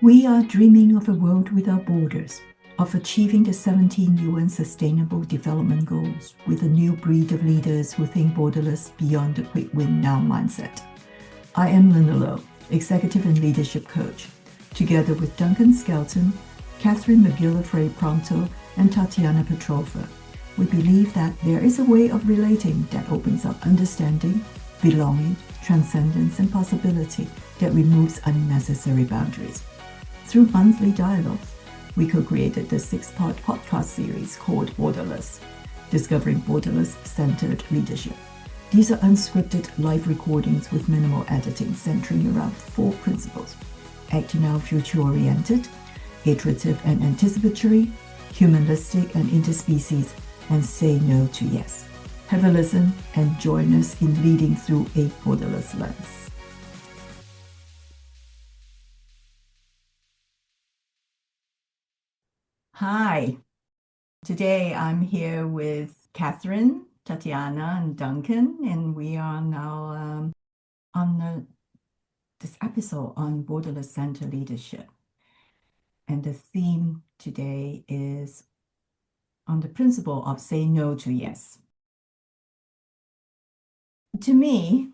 We are dreaming of a world without borders, of achieving the 17 UN Sustainable Development Goals with a new breed of leaders who think borderless beyond the quick win now mindset. I am Lina, Executive and Leadership Coach. Together with Duncan Skelton, Catherine McGillivray-Pronto, and Tatiana Petrova, we believe that there is a way of relating that opens up understanding, belonging, transcendence, and possibility that removes unnecessary boundaries. Through monthly dialogues, we co-created the 6-part podcast series called Borderless, Discovering Borderless-Centred Leadership. These are unscripted live recordings with minimal editing centering around 4 principles: act now future-oriented, iterative and anticipatory, humanistic and interspecies, and say no to yes. Have a listen and join us in leading through a borderless lens. Hi, today I'm here with Catherine, Tatiana, and Duncan, and we are now on this episode on Borderless-Centred Leadership. And the theme today is on the principle of say no to yes. To me,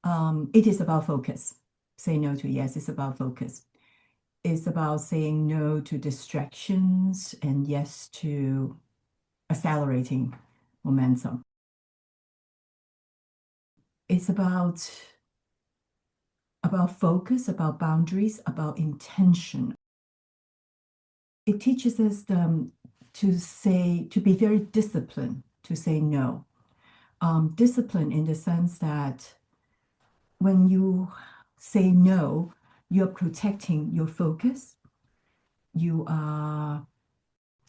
it is about focus. Say no to yes is about focus. It's about saying no to distractions and yes to accelerating momentum. It's about focus, about boundaries, about intention. It teaches us to be very disciplined, to say no. Discipline in the sense that when you say no, you're protecting your focus. You are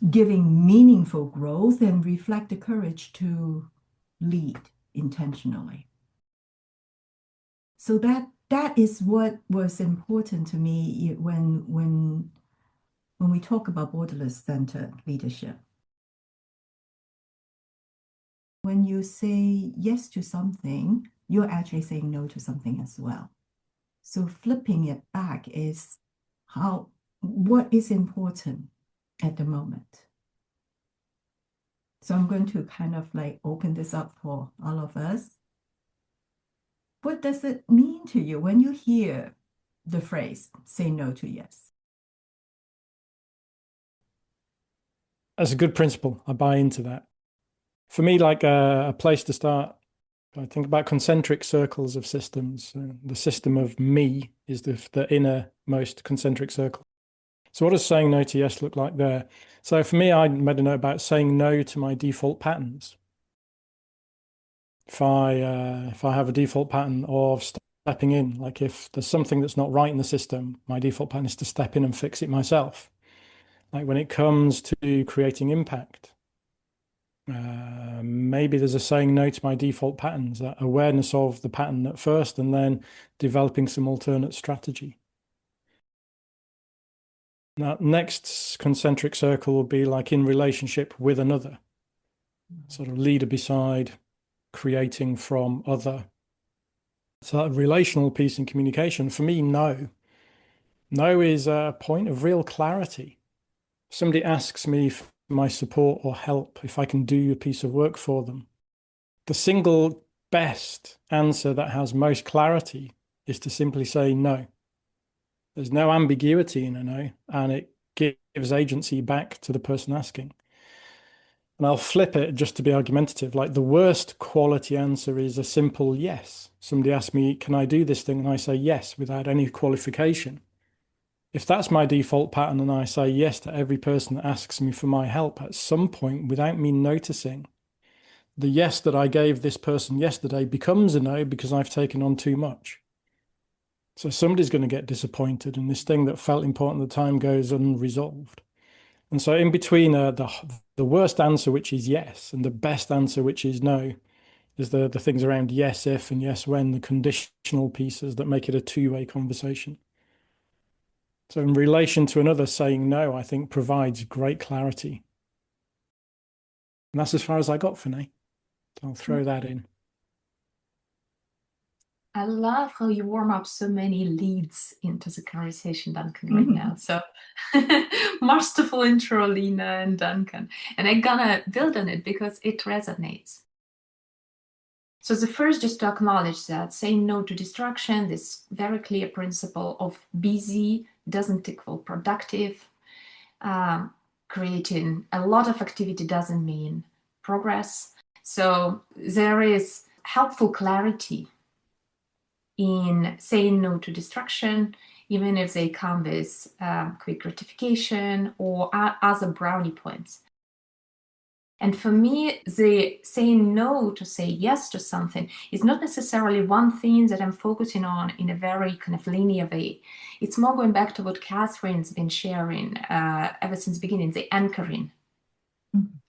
giving meaningful growth and reflect the courage to lead intentionally. So that is what was important to me when we talk about borderless-centered leadership. When you say yes to something, you're actually saying no to something as well. So flipping it back is what is important at the moment. So I'm going to kind of like open this up for all of us. What does it mean to you when you hear the phrase, say no to yes? That's a good principle. I buy into that. For me, like a place to start, I think about concentric circles of systems. The system of me is the innermost concentric circle. So what does saying no to yes look like there? So for me, I made a note about saying no to my default patterns. If I have a default pattern of stepping in, like if there's something that's not right in the system, my default pattern is to step in and fix it myself. Like when it comes to creating impact, maybe there's a saying no to my default patterns, that awareness of the pattern at first and then developing some alternate strategy. Now, next concentric circle will be like in relationship with another, sort of leader beside, creating from other. So that relational piece in communication, for me, no. No is a point of real clarity. Somebody asks me for my support or help, if I can do a piece of work for them. The single best answer that has most clarity is to simply say no. There's no ambiguity in a no, and it gives agency back to the person asking. And I'll flip it just to be argumentative. Like the worst quality answer is a simple yes. Somebody asks me, can I do this thing? And I say yes without any qualification. If that's my default pattern and I say yes to every person that asks me for my help, at some point, without me noticing, the yes that I gave this person yesterday becomes a no because I've taken on too much. So somebody's going to get disappointed, and this thing that felt important at the time goes unresolved. And so in between the worst answer, which is yes, and the best answer, which is no, is the things around yes if and yes when, the conditional pieces that make it a two-way conversation. So in relation to another, saying no, I think provides great clarity. And that's as far as I got for now. So I'll throw that in. I love how you warm up so many leads into the conversation, Duncan, right now. So masterful intro, Lina and Duncan. And I'm gonna build on it because it resonates. So the first, just to acknowledge that saying no to distraction, this very clear principle of busy doesn't equal productive. Creating a lot of activity doesn't mean progress. So there is helpful clarity in saying no to distraction, even if they come with quick gratification or other brownie points. And for me, the saying no to say yes to something is not necessarily one thing that I'm focusing on in a very kind of linear way. It's more going back to what Catherine's been sharing ever since the beginning, the anchoring.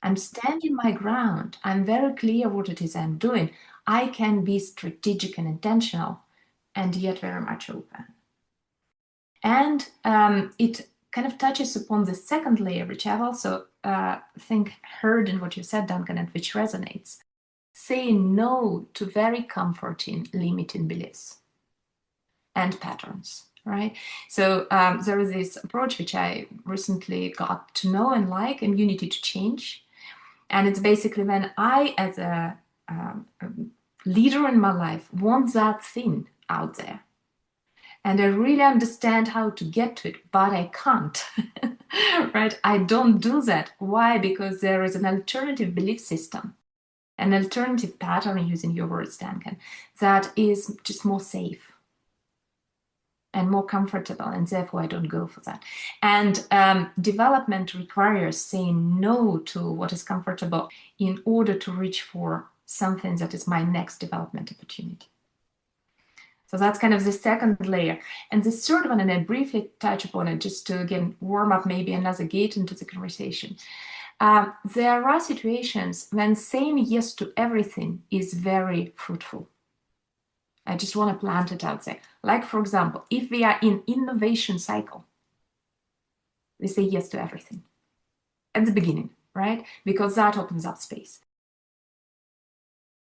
I'm standing my ground. I'm very clear what it is I'm doing. I can be strategic and intentional, and yet very much open. And it kind of touches upon the second layer, which I've also think heard in what you said, Duncan, and which resonates. Saying no to very comforting, limiting beliefs and patterns, right? So there is this approach which I recently got to know and like, immunity to change. And it's basically when I, as a leader in my life, want that thing out there, and I really understand how to get to it, but I can't, right? I don't do that. Why? Because there is an alternative belief system, an alternative pattern, using your words, Duncan, that is just more safe and more comfortable, and therefore I don't go for that. And development requires saying no to what is comfortable in order to reach for something that is my next development opportunity. So that's kind of the second layer. And the third one, and I briefly touch upon it just to, again, warm up maybe another gate into the conversation. There are situations when saying yes to everything is very fruitful. I just want to plant it out there. Like, for example, if we are in innovation cycle, we say yes to everything at the beginning, right? Because that opens up space.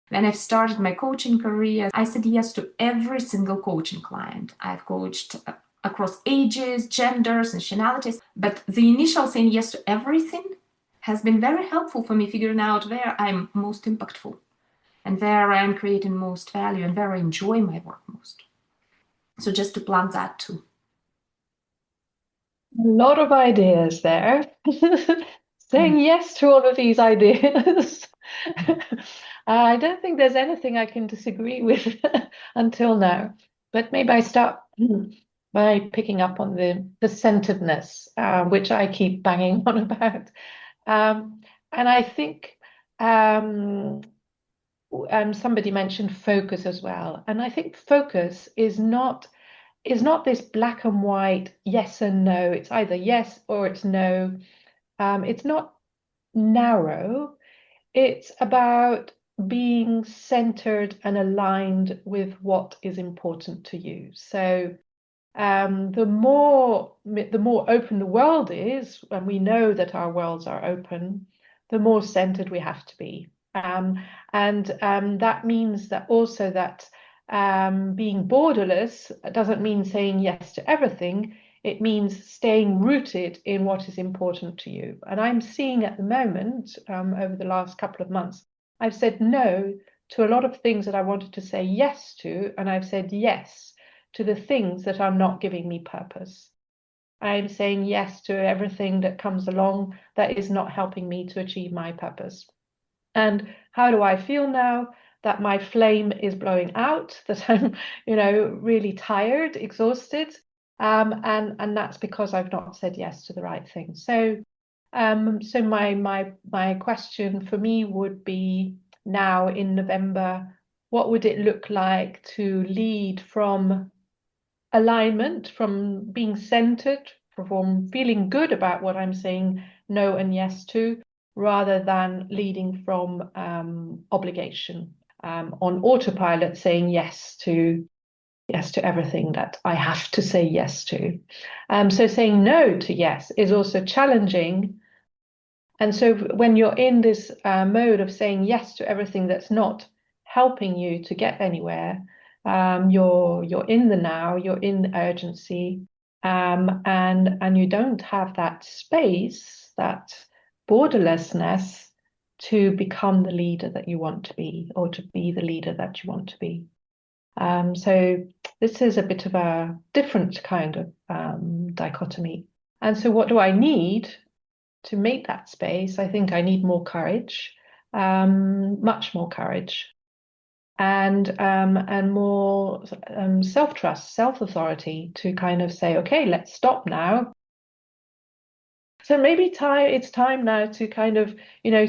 When I've started my coaching career, I said yes to every single coaching client. I've coached across ages, genders, nationalities. But the initial saying yes to everything has been very helpful for me figuring out where I'm most impactful and where I'm creating most value and where I enjoy my work most. So just to plant that too. A lot of ideas there. Saying yes to all of these ideas. I don't think there's anything I can disagree with until now. But maybe I start by picking up on the centeredness, which I keep banging on about. And I think somebody mentioned focus as well. And I think focus is not this black and white yes and no. It's either yes or it's no. It's not narrow. It's about being centered and aligned with what is important to you. So the more open the world is, and we know that our worlds are open, the more centered we have to be. And that means that also that being borderless doesn't mean saying yes to everything. It means staying rooted in what is important to you. And I'm seeing at the moment, over the last couple of months, I've said no to a lot of things that I wanted to say yes to, and I've said yes to the things that are not giving me purpose. I'm saying yes to everything that comes along that is not helping me to achieve my purpose. And how do I feel now? That my flame is blowing out, that I'm, really tired, exhausted. And that's because I've not said yes to the right thing. So my question for me would be now in November, what would it look like to lead from alignment, from being centered, from feeling good about what I'm saying no and yes to, rather than leading from obligation, on autopilot, saying yes to everything that I have to say yes to. So saying no to yes is also challenging. And so when you're in this mode of saying yes to everything that's not helping you to get anywhere, You're in the now, you're in the urgency, and you don't have that space, that borderlessness to become the leader that you want to be, or to be the leader that you want to be. So this is a bit of a different kind of dichotomy. And so what do I need to make that space? I think I need more courage, much more courage, and more self-trust, self-authority to kind of say, okay, let's stop now. So maybe it's time now to kind of,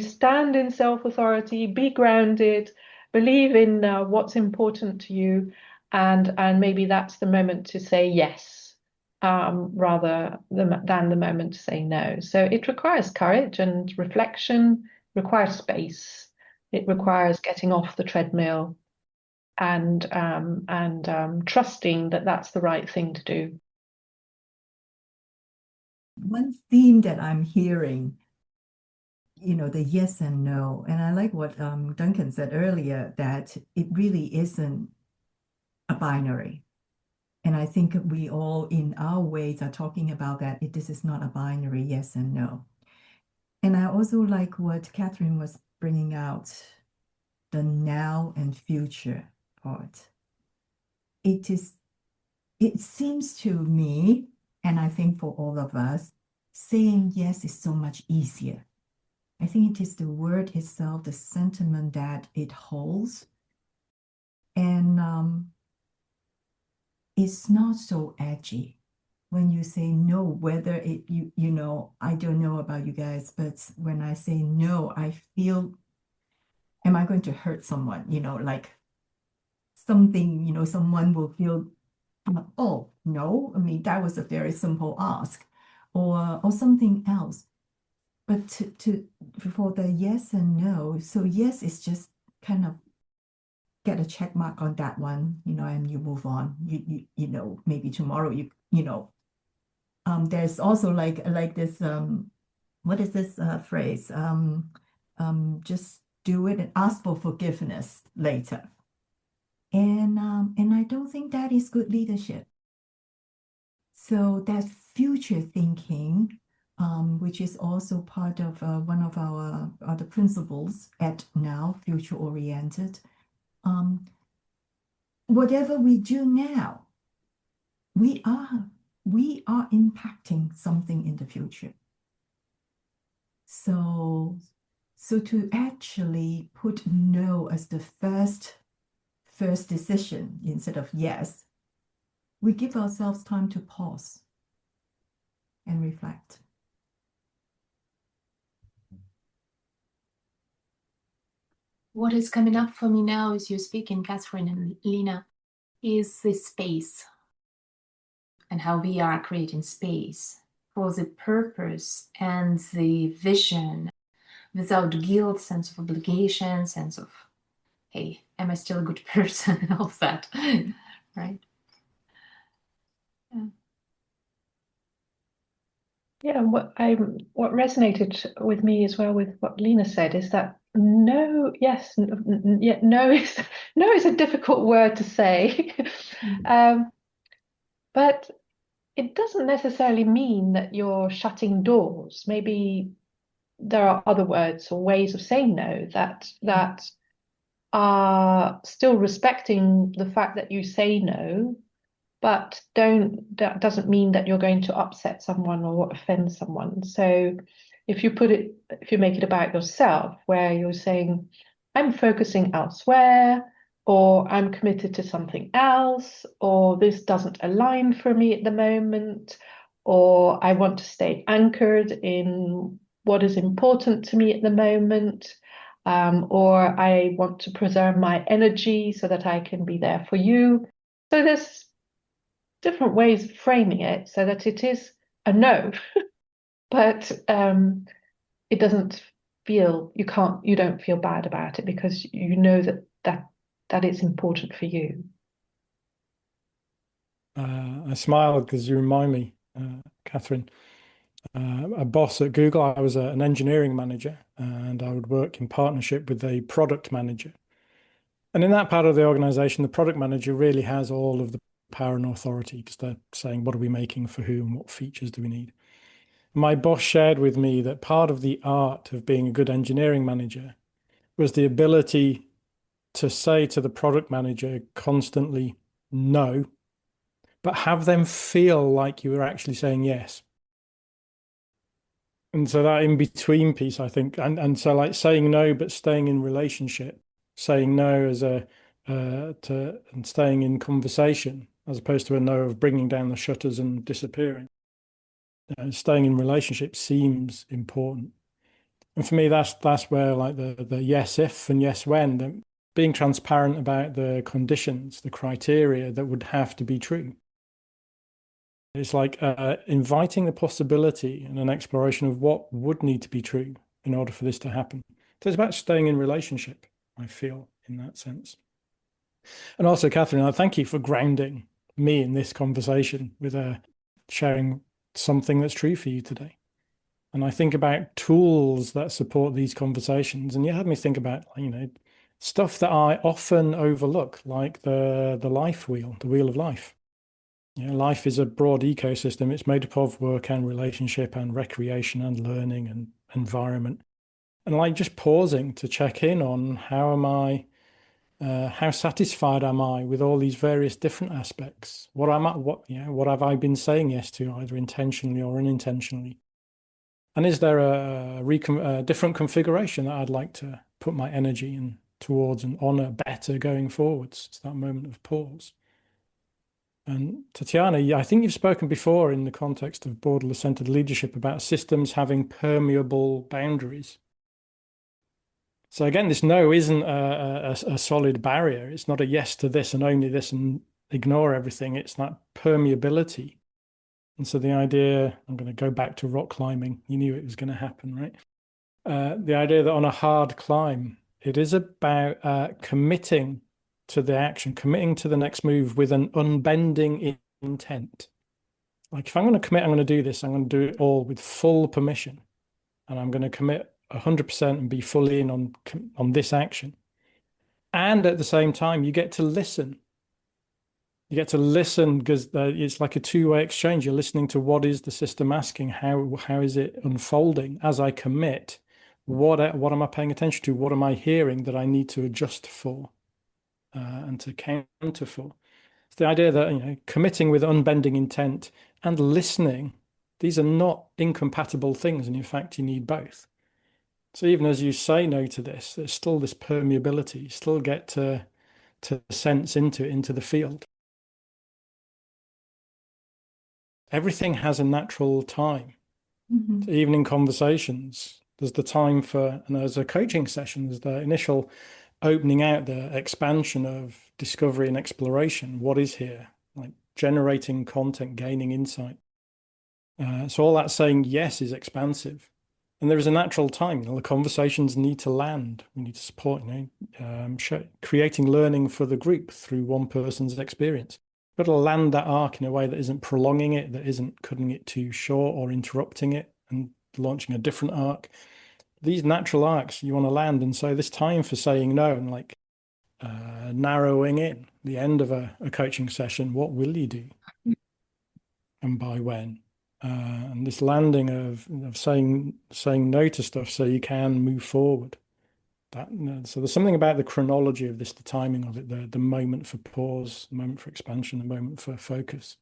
stand in self-authority, be grounded, believe in what's important to you, and maybe that's the moment to say yes, rather than the moment to say no. So it requires courage and reflection, requires space. It requires getting off the treadmill and trusting that that's the right thing to do. One theme that I'm hearing, the yes and no, and I like what Duncan said earlier, that it really isn't a binary. And I think we all, in our ways, are talking about that. This is not a binary yes and no. And I also like what Catherine was bringing out, the now and future part. It seems to me, and I think for all of us, saying yes is so much easier. I think it is the word itself, the sentiment that it holds. And it's not so edgy when you say no, whether I don't know about you guys, but when I say no, I feel, am I going to hurt someone? Like something, someone will feel, oh, no, I mean, that was a very simple ask, or something else. But for the yes and no, so yes is just kind of get a check mark on that one, and you move on. Maybe tomorrow there's also like this what is this phrase? Just do it and ask for forgiveness later. And I don't think that is good leadership. So that future thinking, which is also part of one of our other principles at Now, future oriented. Whatever we do now, we are impacting something in the future. So to actually put no as the first decision instead of yes, we give ourselves time to pause and reflect. What is coming up for me now as you're speaking, Catherine and Lina, is this space and how we are creating space for the purpose and the vision without guilt, sense of obligation, sense of, hey, am I still a good person, and all of that, right? Yeah. Yeah, what resonated with me as well with what Lina said is that no, yes, yeah, no is a difficult word to say, but it doesn't necessarily mean that you're shutting doors. Maybe there are other words or ways of saying no that are still respecting the fact that you say no, but that doesn't mean that you're going to upset someone or offend someone. So if you make it about yourself, where you're saying, I'm focusing elsewhere, or I'm committed to something else, or this doesn't align for me at the moment, or I want to stay anchored in what is important to me at the moment, or I want to preserve my energy so that I can be there for you. So there's different ways of framing it so that it is a no, but it doesn't feel, you don't feel bad about it because you know that it's important for you. I smiled because you remind me, Catherine, a boss at Google. I was an engineering manager, and I would work in partnership with a product manager. And in that part of the organization, the product manager really has all of the power and authority because they're saying, what are we making for whom? What features do we need? My boss shared with me that part of the art of being a good engineering manager was the ability to say to the product manager constantly no, but have them feel like you were actually saying yes. And so that in between piece, I think, and so like saying no, but staying in relationship, saying no as a and staying in conversation, as opposed to a no of bringing down the shutters and disappearing. Staying in relationship seems important. And for me, that's where like the yes if and yes when, being transparent about the conditions, the criteria that would have to be true. It's like inviting the possibility and an exploration of what would need to be true in order for this to happen. So it's about staying in relationship, I feel, in that sense. And also, Catherine, I thank you for grounding me in this conversation with sharing something that's true for you today. And I think about tools that support these conversations. And you had me think about, stuff that I often overlook, like the life wheel, the wheel of life. Life is a broad ecosystem. It's made up of work and relationship and recreation and learning and environment. And like just pausing to check in on how satisfied am I with all these various different aspects? What have I been saying yes to, either intentionally or unintentionally? And is there a different configuration that I'd like to put my energy in towards and honor better going forwards? It's that moment of pause. And Tatiana, I think you've spoken before in the context of borderless-centred leadership about systems having permeable boundaries. So again, this no isn't a solid barrier. It's not a yes to this and only this and ignore everything. It's that permeability. And so the idea, I'm going to go back to rock climbing. You knew it was going to happen, right? The idea that on a hard climb, it is about committing to the action, committing to the next move with an unbending intent. Like if I'm going to commit, I'm going to do this, I'm going to do it all with full permission. And I'm going to commit 100% and be fully in on this action. And at the same time, you get to listen. You get to listen because it's like a two-way exchange. You're listening to what is the system asking, how is it unfolding as I commit. What am I paying attention to? What am I hearing that I need to adjust for and to counter for? It's the idea that committing with unbending intent and listening, these are not incompatible things, and in fact, you need both. So even as you say no to this, there's still this permeability. You still get to sense into the field. Everything has a natural time. Mm-hmm. So even in conversations, there's the time for, and there's a coaching session, there's the initial opening out, the expansion of discovery and exploration. What is here? Like generating content, gaining insight. So all that saying yes is expansive. And there is a natural time. The conversations need to land. We need to support, creating learning for the group through one person's experience. But to land that arc in a way that isn't prolonging it, that isn't cutting it too short or interrupting it and launching a different arc. These natural arcs you want to land. And so this time for saying no and like narrowing in the end of a coaching session, what will you do? And by when? And this landing of saying no to stuff so you can move forward. So there's something about the chronology of this, the timing of it, the moment for pause, the moment for expansion, the moment for focus.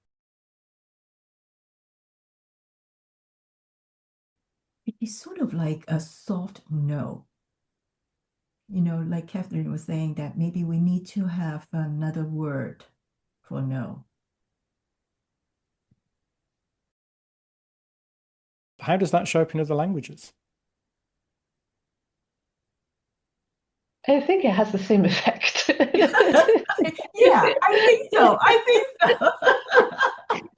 It is sort of like a soft no. Like Catherine was saying, that maybe we need to have another word for no. How does that show up in other languages? I think it has the same effect. Yeah, I think so.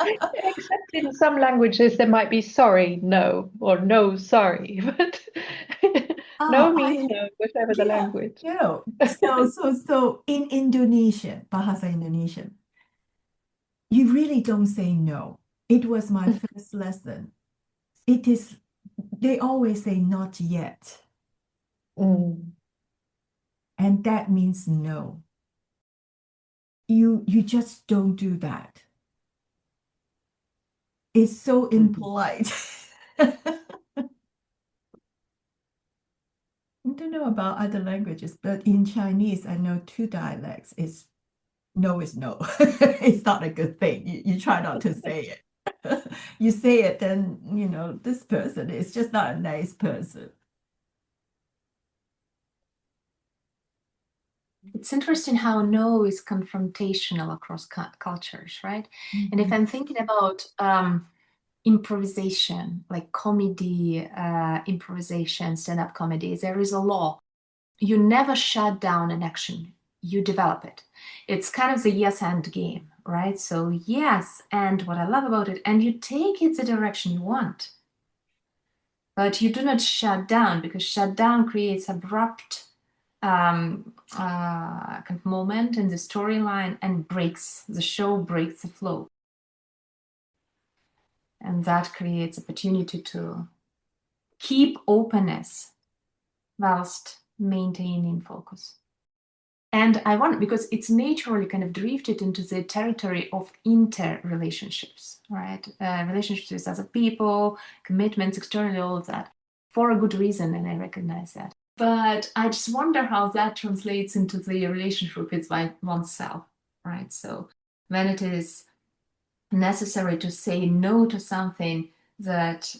Except in some languages there might be sorry, no, or no, sorry, but no means no, whatever the language. No. So in Indonesian, Bahasa Indonesian, you really don't say no. It was my first lesson. They always say not yet. Mm. And that means no. you just don't do that. It's so impolite. I don't know about other languages, but in Chinese, I know two dialects. It's no is no. It's not a good thing. You try not to say it. You say it, then, this person is just not a nice person. It's interesting how no is confrontational across cultures, right? And if I'm thinking about improvisation, like comedy, improvisation, stand-up comedy, there is a law. You never shut down an action, you develop it. It's kind of the yes and game, right? So yes, and what I love about it, and you take it the direction you want. But you do not shut down, because shut down creates abrupt kind of moment in the storyline and breaks the show, breaks the flow. And that creates opportunity to keep openness whilst maintaining focus. And I want, because it's naturally kind of drifted into the territory of interrelationships, right? Relationships with other people, commitments externally, all of that, for a good reason, and I recognize that. But I just wonder how that translates into the relationship with oneself, right? So when it is necessary to say no to something that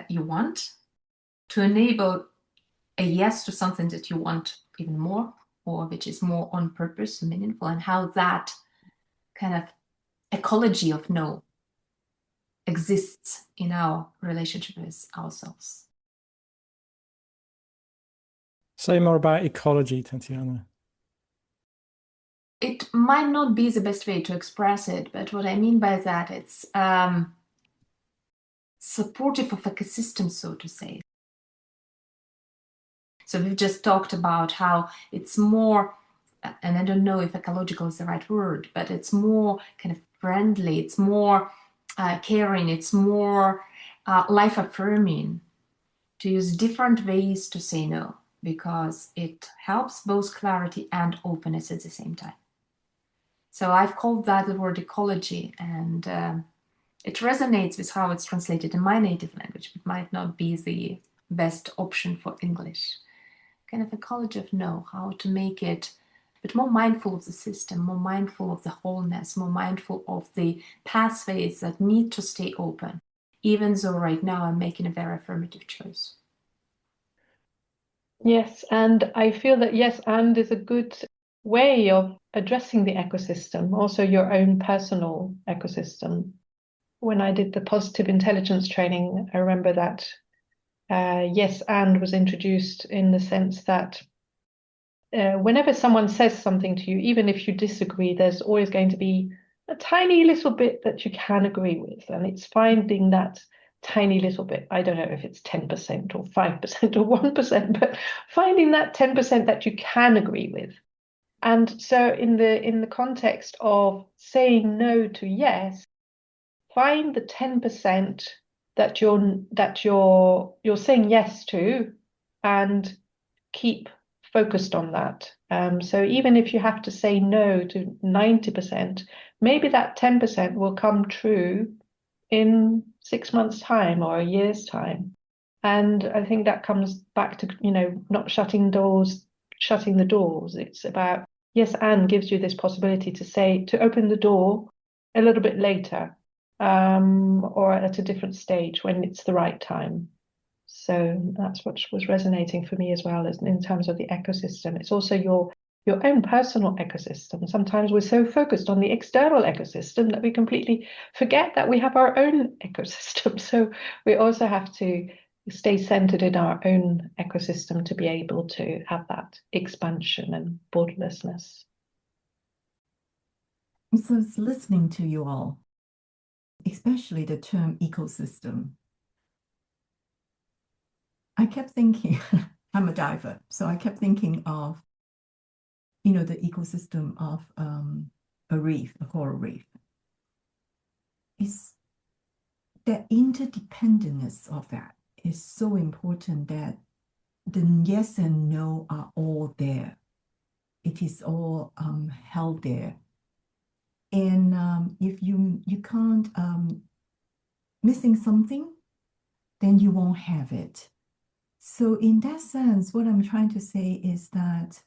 you want, to enable a yes to something that you want even more, or which is more on purpose and meaningful, and how that kind of ecology of no exists in our relationship with ourselves. Say more about ecology, Tatiana. It might not be the best way to express it, but what I mean by that, it's supportive of ecosystem, so to say. So we've just talked about how it's more, and I don't know if ecological is the right word, but it's more kind of friendly, it's more caring, it's more life-affirming to use different ways to say no, because it helps both clarity and openness at the same time. So I've called that the word ecology, and it resonates with how it's translated in my native language, but might not be the best option for English. Kind of ecology of no, how to make it, but more mindful of the system, more mindful of the wholeness, more mindful of the pathways that need to stay open, even though right now I'm making a very affirmative choice. Yes, and I feel that yes, and is a good way of addressing the ecosystem, also your own personal ecosystem. When I did the positive intelligence training, I remember that yes, and was introduced in the sense that whenever someone says something to you, even if you disagree, there's always going to be a tiny little bit that you can agree with. And it's finding that tiny little bit. I don't know if it's 10% or 5% or 1%, but finding that 10% that you can agree with. And so in the context of saying no to yes, find the 10% that you're saying yes to, and keep focused on that. So even if you have to say no to 90%, maybe that 10% will come true in 6 months' time or a year's time. And I think that comes back to, not shutting the doors. It's about, yes, and gives you this possibility to open the door a little bit later, or at a different stage when it's the right time. So that's what was resonating for me as well, as in terms of the ecosystem. It's also your own personal ecosystem. Sometimes we're so focused on the external ecosystem that we completely forget that we have our own ecosystem. So we also have to stay centered in our own ecosystem to be able to have that expansion and borderlessness. So it's listening to you all, especially the term ecosystem. I kept thinking, I'm a diver, so I kept thinking of, the ecosystem of a reef, a coral reef. It's the interdependence of that is so important, that the yes and no are all there. It is all held there. And if you can't missing something, then you won't have it. So in that sense, what I'm trying to say is that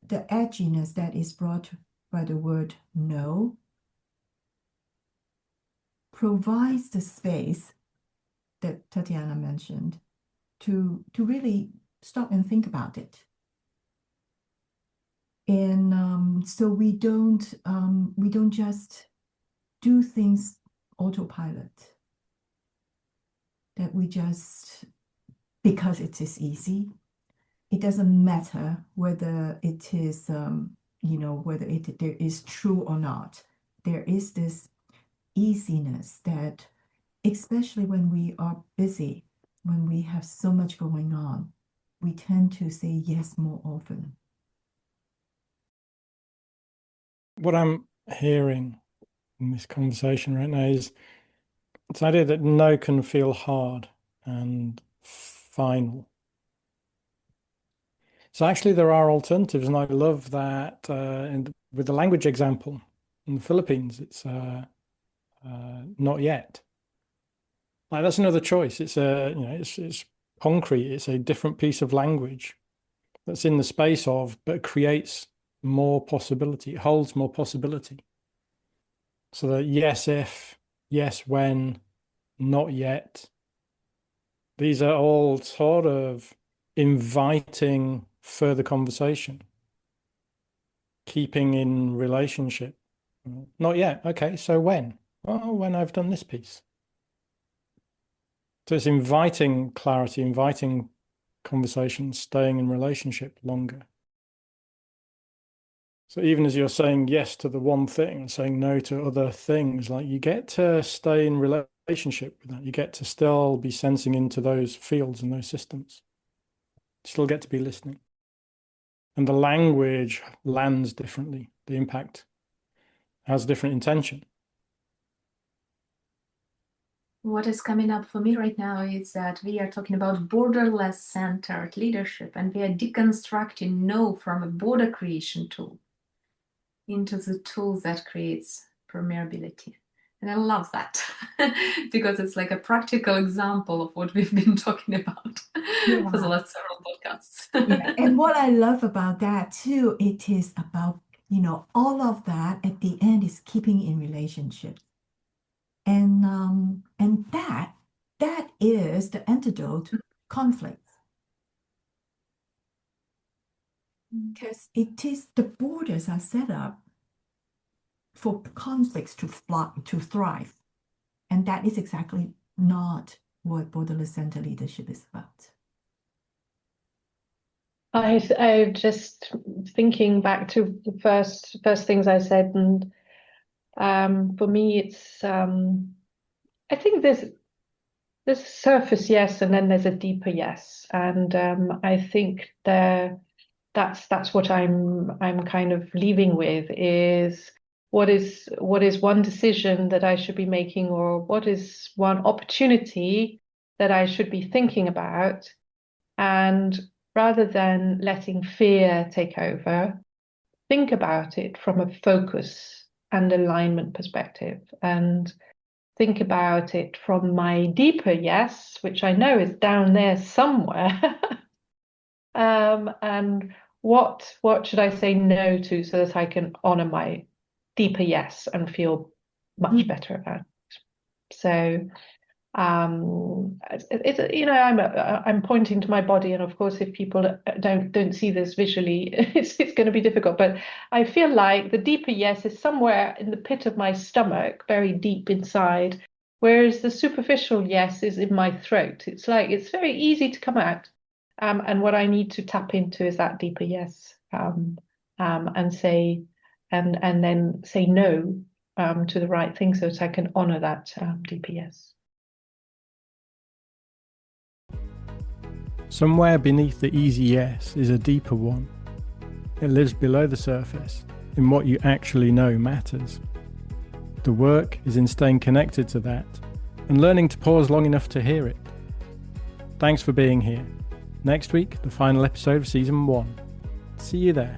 the edginess that is brought by the word no provides the space that Tatiana mentioned to really stop and think about it. And so we don't just do things autopilot, that we just, because it is easy. It doesn't matter whether it is, whether there is true or not. There is this easiness that, especially when we are busy, when we have so much going on, we tend to say yes more often. What I'm hearing in this conversation right now is this idea that no can feel hard and final. So actually there are alternatives, and I love that with the language example. In the Philippines, it's not yet. Like, that's another choice. It's it's concrete. It's a different piece of language that's in the space of, but creates more possibility. It holds more possibility. So that yes, if, yes, when, not yet. These are all sort of inviting further conversation, keeping in relationship. Not yet. Okay, so when? Oh, when I've done this piece. So it's inviting clarity, inviting conversation, staying in relationship longer. So even as you're saying yes to the one thing and saying no to other things, like, you get to stay in relationship with that. You get to still be sensing into those fields and those systems. You still get to be listening. And the language lands differently. The impact has different intention. What is coming up for me right now is that we are talking about borderless-centered leadership, and we are deconstructing no from a border creation tool into the tool that creates permeability. And I love that because it's like a practical example of what we've been talking about for the last several podcasts. Yeah. And what I love about that too, it is about, all of that at the end is keeping in relationship. And that is the antidote to conflict. Because it is, the borders are set up for conflicts to thrive. And that is exactly not what Borderless-Centred leadership is about. I just thinking back to the first things I said, and for me it's I think there's surface yes, and then there's a deeper yes, and I think that's what I'm kind of leaving with, is what is one decision that I should be making, or what is one opportunity that I should be thinking about, and rather than letting fear take over, think about it from a focus and alignment perspective, and think about it from my deeper yes, which I know is down there somewhere. And what should I say no to so that I can honor my deeper yes and feel much better about it. So it's I'm pointing to my body, and of course if people don't see this visually, it's going to be difficult, but I feel like the deeper yes is somewhere in the pit of my stomach, very deep inside, whereas the superficial yes is in my throat. It's like it's very easy to come out, and what I need to tap into is that deeper yes, and say and then say no to the right thing so that I can honor that deeper yes. Somewhere beneath the easy yes is a deeper one. It lives below the surface, in what you actually know matters. The work is in staying connected to that and learning to pause long enough to hear it. Thanks for being here. Next week, the final episode of Season 1. See you there.